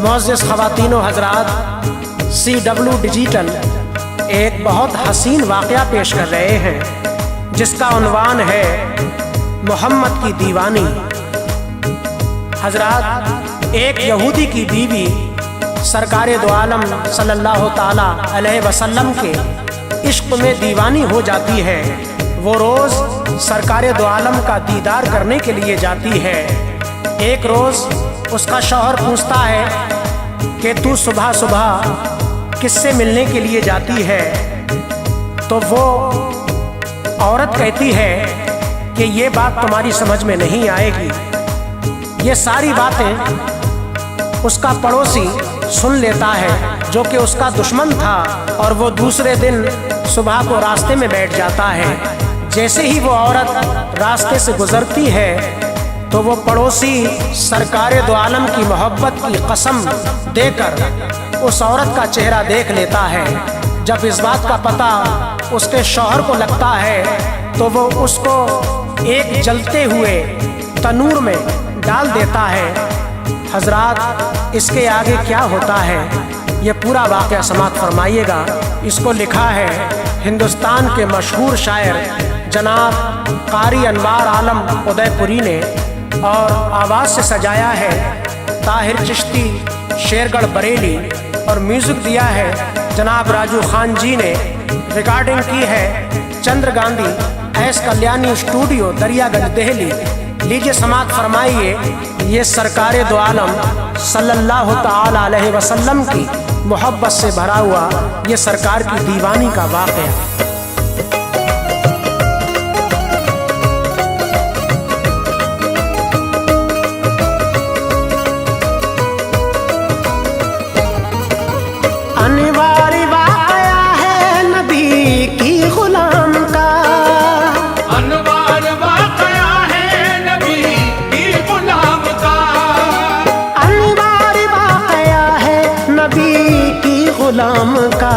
मुअज़्ज़िज़ ख़वातीन व हज़रात, CW digital एक बहुत हसीन वाक़या पेश कर रहे हैं जिसका उन्वान है मोहम्मद की दीवानी। हज़रात, एक यहूदी की बीवी सरकारे दो आलम सल्लल्लाहु ताला अलैहि वसल्लम के इश्क में दीवानी हो जाती है। वो रोज़ सरकारे दो आलम का दीदार करने के लिए जाती है। एक रोज़ उसका शौहर पूछता है कि तू सुबह सुबह किससे मिलने के लिए जाती है? तो वो औरत कहती है कि ये बात तुम्हारी समझ में नहीं आएगी। ये सारी बातें उसका पड़ोसी सुन लेता है जो कि उसका दुश्मन था, और वो दूसरे दिन सुबह को रास्ते में बैठ जाता है। जैसे ही वो औरत रास्ते से गुजरती है तो वो पड़ोसी सरकारे दो आलम की मोहब्बत की कसम देकर उस औरत का चेहरा देख लेता है। जब इस बात का पता उसके शौहर को लगता है तो वो उसको एक जलते हुए तनूर में डाल देता है। हजरात, इसके आगे क्या होता है ये पूरा वाक़या समाअत फरमाइएगा। इसको लिखा है हिंदुस्तान के मशहूर शायर जनाब कारी अनवार आलम उदयपुरी ने, और आवाज़ से सजाया है ताहिर चिश्ती शेरगढ़ बरेली, और म्यूज़िक दिया है जनाब राजू खान जी ने। रिकॉर्डिंग की है चंद्र गांधी एस कल्याणी स्टूडियो दरियागंज दिल्ली। लीजिए समाअत फरमाइए ये सरकारे दो आलम सल्लल्लाहु ताला अलैहि वसल्लम की मोहब्बत से भरा हुआ ये सरकार की दीवानी का वाक़या। अनिवार्य वाक़या है नबी की गुलाम का, अनिवार्य वाक़या है नबी की गुलाम का, अनिवार्य वाक़या है नबी की गुलाम का।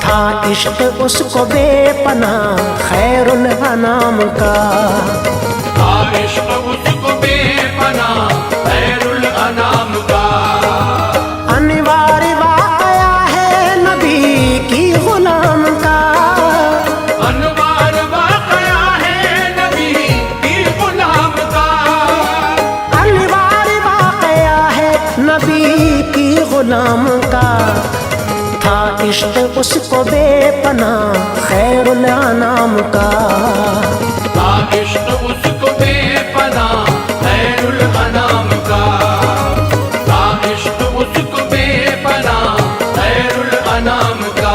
था इश्क उसको बेपनाह खैरुल अनाम का, था इश्क उसको बेपनाह खैरुल अनाम का। अनिवार्य वाक़या है नबी की गुलाम का, अनिवार्य वाक़या है नबी की गुलाम का, अनिवार्य वाक़या है नबी की गुलाम का। था इश्क उसको बेपनाह खैरुल अनाम का, था इश्क उसको बेपनाह खैरुल अनाम का, था इश्क उसको बेपनाह खैरुल अनाम का।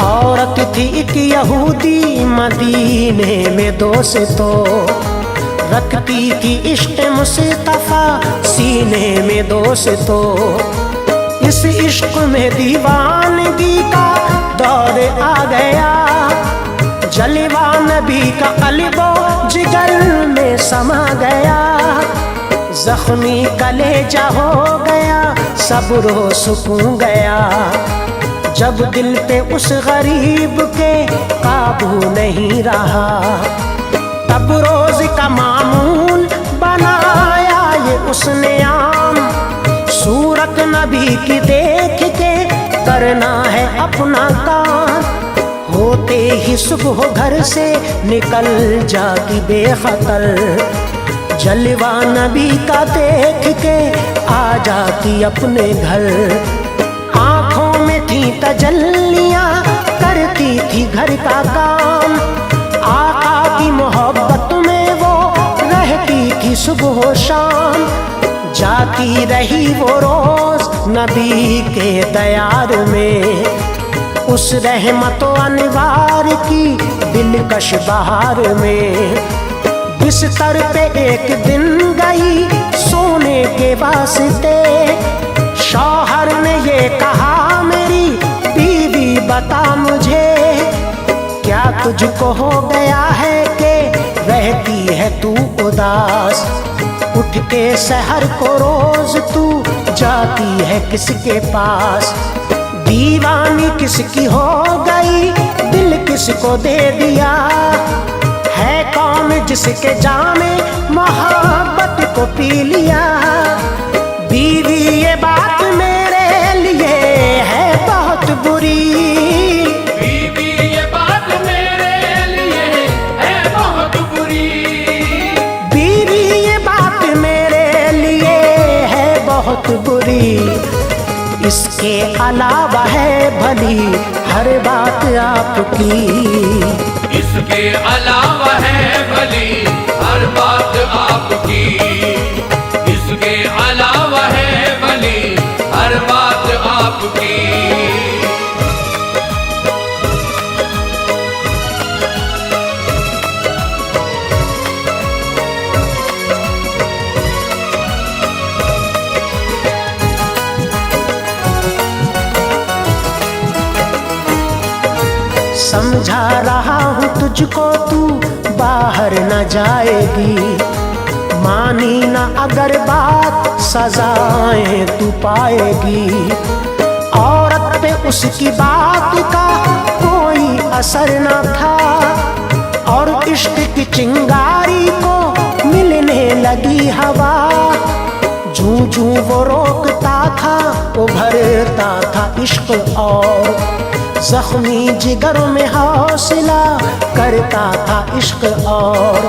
औरत थी एक यहूदी मदीने में दोस्तों, रखती थी इश्क मुस्तफा सीने में दोस्तों। इस इश्क में दीवानगी का दौर आ गया, जलवा नबी का कल्बो जिगर में समा गया। जख्मी कलेजा हो गया, सब्रो सुकून गया, जब दिल पे उस गरीब के काबू नहीं रहा। तब रोज का मामूल बनाया ये उसने आम, सूरत नबी की देख के करना है अपना काम। होते ही सुबह घर से निकल जाती बेखतर, जलवा नबी का देख के आ जाती अपने घर। आँखों में थी तजल्लियाँ, करती थी घर का काम, आका की मोहब्बत में वो रहती थी सुबह शाम। जाती रही वो रोज नबी के दयार में, उस रहमत अनवार की दिलकश बहार में। बिस्तर पे एक दिन गई सोने के वास्ते, शौहर ने ये कहा मेरी बीवी बता मुझे, क्या तुझको हो गया है कि रहती है तू उदास। उठ के सहर को रोज तू जाती है किसके पास। दीवानी किसकी हो गई, दिल किसको दे दिया। है कौन जिसके जामे मोहब्बत को पी लिया। बीवी ये बात मेरे लिए है बहुत बुरी। बीवी ये बात मेरे लिए है बहुत बुरी। बीवी ये बात मेरे लिए है बहुत बुरी। इसके अलावा है भली हर बात आपकी। इसके अलावा है भली हर बात आपकी। इसके अलावा है भली हर बात आपकी। समझा रहा हूँ तुझको तू बाहर न जाएगी। मानी न अगर बात सजाएं तू पाएगी। औरत पे उसकी बात का कोई असर न था और इश्क की चिंगारी को मिलने लगी हवा। जूं जूं वो रोकता था उभरता था इश्क और जख्मी जिगर में हौसला करता था इश्क और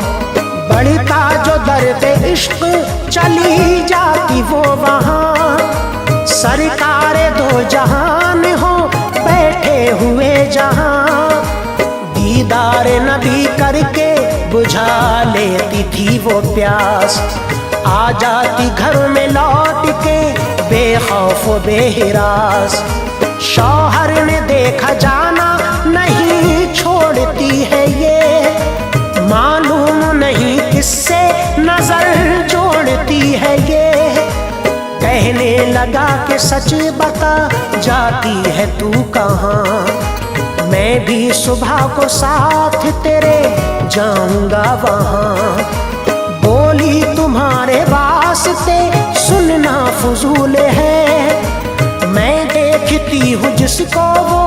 बढ़ता जो दर्द इश्क चली जाती वो वहाँ। सरकारे दो जहान हो बैठे हुए जहाँ। दीदार नबी करके बुझा लेती थी वो प्यास। आ जाती घर में लौट के बेखौफ बेहिरास। शौहर ने देखा जाना नहीं छोड़ती है ये। मालूम नहीं किससे नजर जोड़ती है ये। कहने लगा कि सच बता जाती है तू कहाँ। मैं भी सुबह को साथ तेरे जाऊंगा वहाँ। बोली तुम्हारे वास्ते सुनना फजूल है। मैं देखती हूँ जिसको वो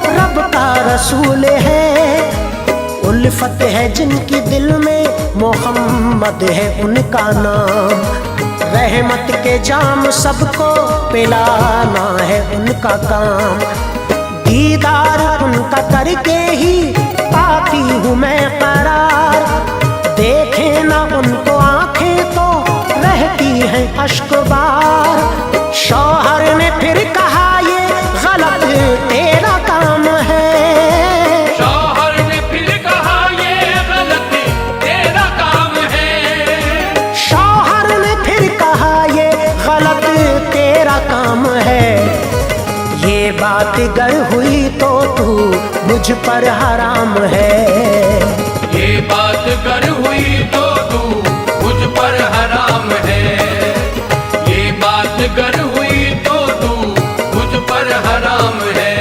रब का रसूल है। उल्फत है जिनकी दिल में मोहम्मद है उनका नाम। रहमत के जाम सबको पिलाना है उनका काम। दीदार उनका करके ही पाती हूँ मैं करार। देखे ना उनको आंखें तो रहती हैं अश्कबार। शौहर ने फिर कहा ये गलत तेरा काम है। शौहर ने फिर कहा ये गलत तेरा काम है। शौहर ने फिर कहा ये गलत तेरा काम है। ये बात गर हुई तो तू मुझ पर हराम है। ये बात गर हुई तो तू मुझ पर हराम है। ये बात गर हुई तो तू मुझ पर हराम है।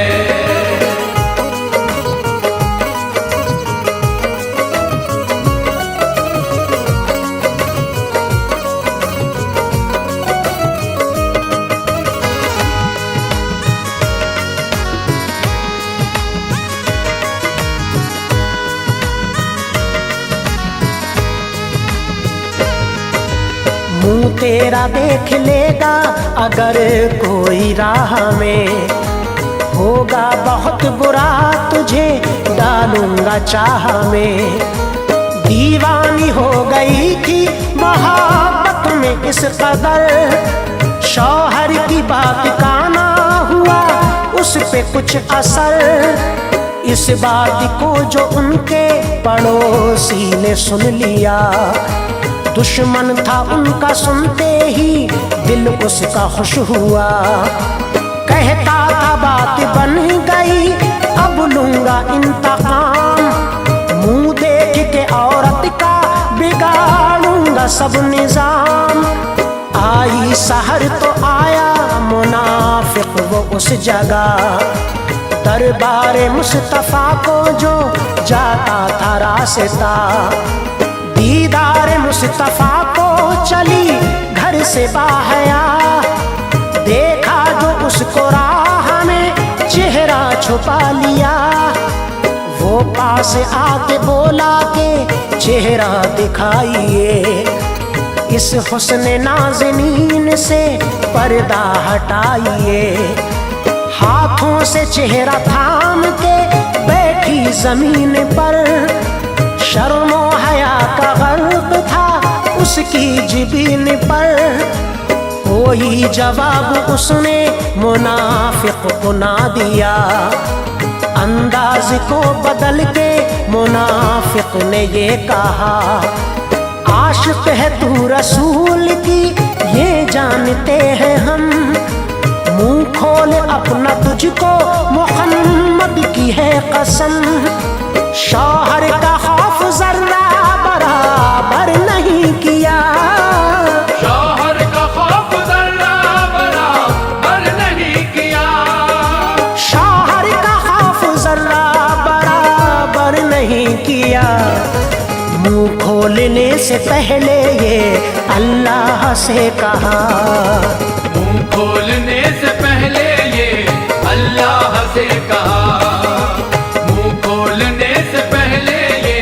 मुंह तेरा देख लेगा अगर कोई राह में। होगा बहुत बुरा तुझे डालूंगा चाह में। दीवानी हो गई थी मोहब्बत में इस कदर। शौहर की बात का ना हुआ उस पे कुछ असर। इस बात को जो उनके पड़ोसी ने सुन लिया। दुश्मन था उनका सुनते ही दिल उसका खुश हुआ। कहता था बात बन गई अब लूंगा इंतकाम। मुंह देख के औरत का बिगाड़ूंगा सब निजाम। आई सहर तो आया मुनाफिक वो उस जगह। दरबार मुस्तफा को जो जाता था रास्ता, दीदार मुस्तफा को चली घर से बाहया, देखा जो उसको राह में चेहरा छुपा लिया। वो पास आके बोला के चेहरा दिखाइए, इस हुस्न नाज़नीन से पर्दा हटाइए। हाथों से चेहरा थाम के बैठी जमीन पर, शर्मो हया का गर्क था उसकी जिबीन पर। कोई जवाब उसने मुनाफिक को ना दिया, अंदाज को बदल के मुनाफिक ने ये कहा, आशिक है तू रसूल की ये जानते हैं हम, मुंह खोल अपना तुझको मोहम्मद की है कसम। शौहर का खौफ जर्रा बराबर नहीं किया, शौहर का खौफ जर्रा बराबर नहीं किया, शौहर का खौफ जर्रा बराबर नहीं किया। मुंह खोलने से पहले ये अल्लाह से कहा, मुंह खोलने से पहले ये अल्लाह से कहा, मुंह खोलने से पहले ये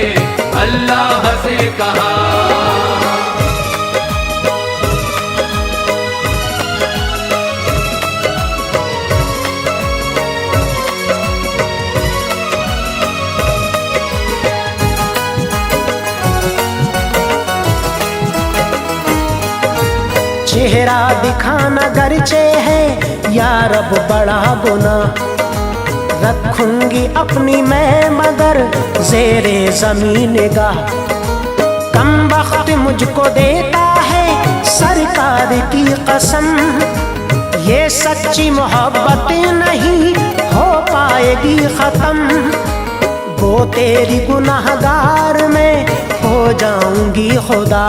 अल्लाह से कहा। चेहरा दिखाना गरचे है या रब बड़ा गुना, रखूंगी अपनी मैं मगर ज़ेरे ज़मीन गा। कम वक्त मुझको देता है सरकार की कसम, ये सच्ची मोहब्बत नहीं हो पाएगी ख़त्म। गो तेरी गुनाहगार में हो जाऊंगी खुदा,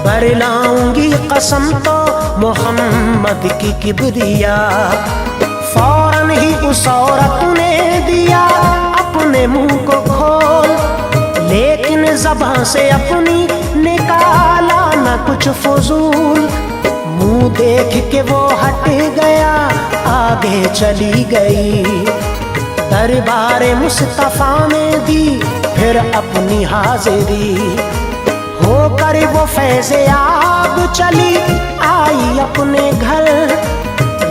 बरलाऊंगी कसम तो मोहम्मद की किबरिया। फौरन ही उस औरत ने दिया अपने मुंह को खोल, लेकिन ज़बान से अपनी निकाला न कुछ फजूल। मुंह देख के वो हट गया, आगे चली गई। दरबार मुस्तफा में दी फिर अपनी हाजिरी, होकर वो फैज़े आब चली आई अपने घर।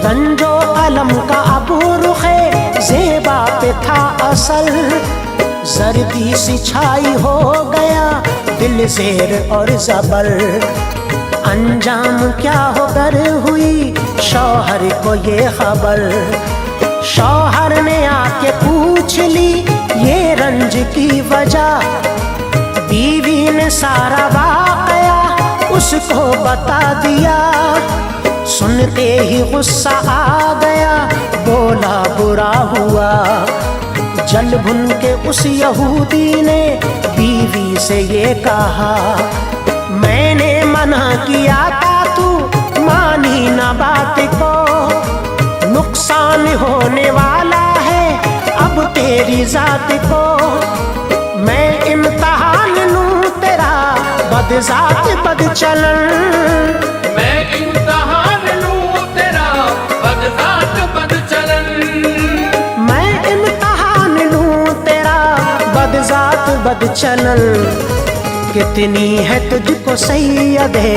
रंजो अलम का अबू रुखे ज़ेबा पे था असल, जर्दी सी छाई हो गया दिल ज़ेर और ज़बर। अंजाम क्या होकर हुई शौहर को ये खबर, शौहर ने आके पूछ ली ये रंज की वजह। बीवी ने सारा वाक़या उसको बता दिया, सुनते ही गुस्सा आ गया बोला बुरा हुआ। जल भुन के उस यहूदी ने बीवी से ये कहा, मैंने मना किया था तू मानी ना बात को, नुकसान होने वाला है अब तेरी जात को। मैं इम्तिहान लूं तेरा बदजात बदचलन, मैं इम्तिहान लूं तेरा बदजात बदचलन, मैं इम्तिहान लूं तेरा बदजात बदचलन। कितनी है तुझको सैयदे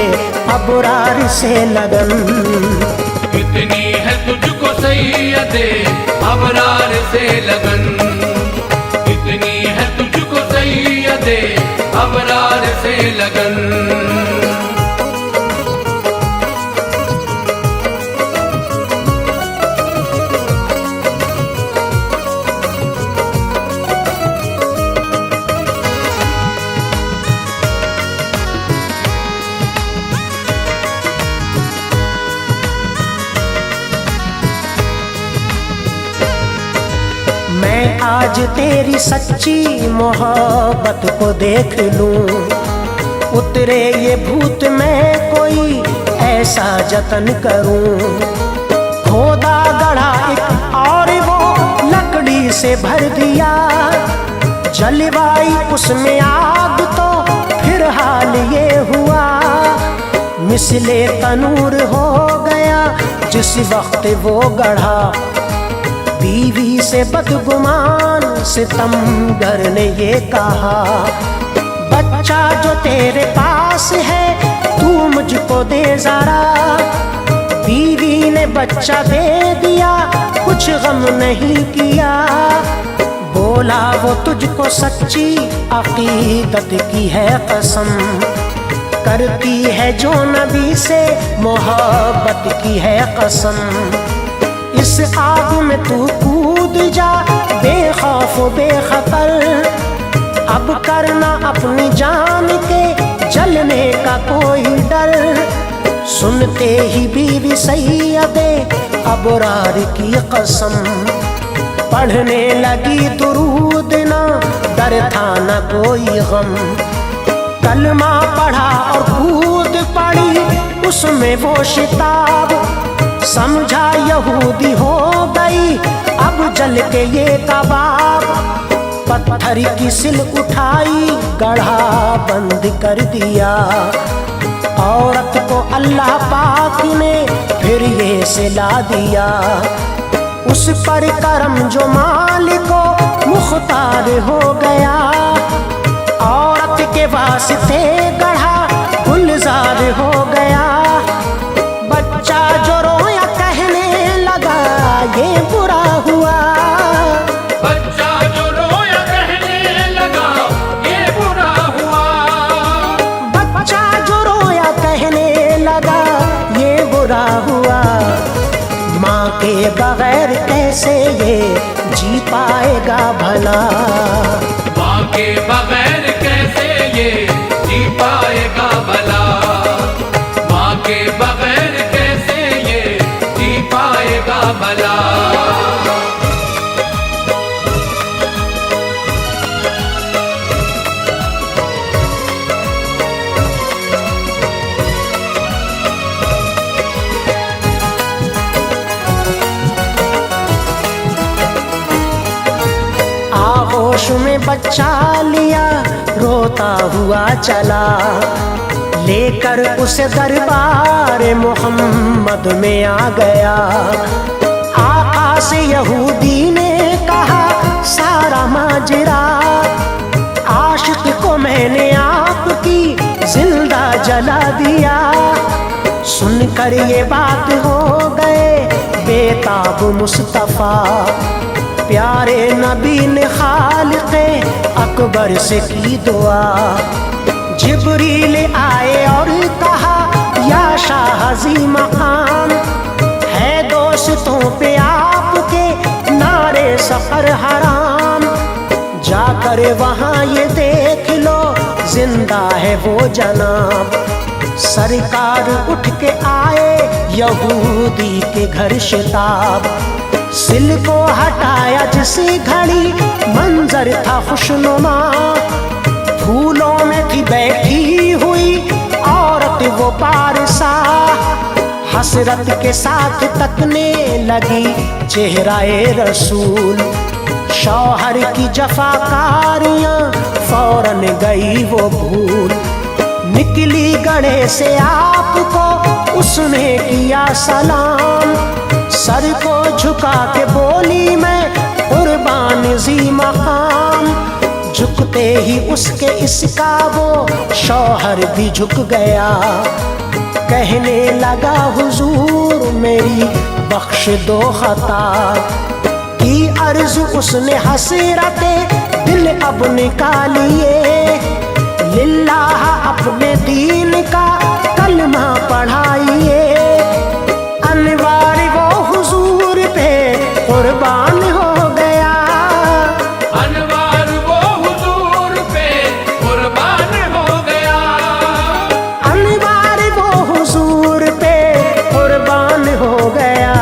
अबरार से लगन, कितनी है तुझको सैयदे अबरार से लगन, कितनी है तुझको सैयदे अबरार से लगन। मैं आज तेरी सच्ची मोहब्बत को देख लूं, उतरे ये भूत मैं कोई ऐसा जतन करूं। खोदा गढ़ा एक और वो से भर दिया, जलवाई उसमें आग तो फिर हाल ये हुआ, मिसले तनूर हो गया जिस वक्त वो गढ़ा। बीवी से बदगुमान सितमगर ने ये कहा, बच्चा जो तेरे पास है तू मुझको दे जरा। बीवी ने बच्चा दे दिया, कुछ गम नहीं किया, बोला वो तुझको सच्ची अकीदत की है कसम, करती है जो नबी से मोहब्बत की है कसम। इस आग में तू कूद जा बेखौफ बेखतर, अब करना अपनी जान के जलने का कोई डर। सुनते ही बीवी सैयदे अबरार की कसम, पढ़ने लगी दुरूद ना डर था न कोई गम। कलमा पढ़ा और कूद पड़ी उसमें वो शिताब, समझा यहूदी हो गई अब जल के ये कबाब। पत्थर की सिल उठाई गढ़ा बंद कर दिया, औरत को अल्लाह पाक ने फिर ये सिला दिया। उस पर करम जो मालिको मुख्तार हो गया, औरत के वास्ते गढ़ा गुलजार हो गया। बच्चा जो रोया कहने लगा ये बुरा हुआ, बच्चा जो रोया कहने लगा ये बुरा हुआ, बच्चा जो रोया कहने लगा ये बुरा हुआ। माँ के बगैर कैसे ये जी पाएगा भला, माँ के बगैर कैसे ये जी पाएगा भला, माँ के बगैर कैसे ये जी पाएगा भला। आगोश में बच्चा लिया रोता हुआ चला, लेकर उसे दरबार मोहम्मद में आ गया। आका से यहूदी ने कहा सारा माजरा, आशिक को मैंने आपकी जिंदा जला दिया। सुनकर ये बात हो गए बेताब मुस्तफा, प्यारे नबी ने खालिक़े अकबर से की दुआ। जिब्रील आए और कहा या शाहज़ी मकाम, है दोस्तों पे आपके नारे सफर हराम। जाकर वहाँ ये देख लो जिंदा है वो जनाब। सरकार उठ के आए यहूदी के घर शिताब, सिल को हटाया जिसी घड़ी मंजर था खुशनुमा। फूलों में थी बैठी हुई औरत वो पारसा, हसरत के साथ तकने लगी चेहराए रसूल। शौहर की जफाकारियां फौरन गई वो भूल, निकली गड़े से आपको उसने किया सलाम। सर को झुका के बोली मैं कुर्बान जी मकाम। झुकते ही उसके इसका वो शौहर भी झुक गया, कहने लगा हुजूर मेरी बख्श दो खता की अर्ज उसने हसरते दिल अब निकालिए। लिल्लाह अपने दीन का कलमा पढ़ाइए, अनवार वो हुजूर पे कुर्बान हो गया। अनवार वो हुजूर पे कुर्बान हो गया, अनवार वो हुजूर पे कुर्बान हो गया।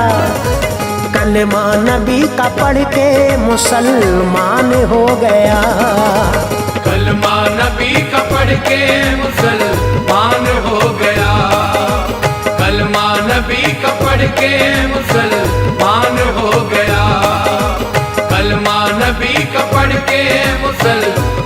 कलमा नबी का पढ़ के मुसलमान हो गया, कलमा नबी का पढ़ के मुसलमान हो गया, कलमा नबी का पढ़ के मुसलमान हो गया, कलमा नबी बढ़ के मुसलमान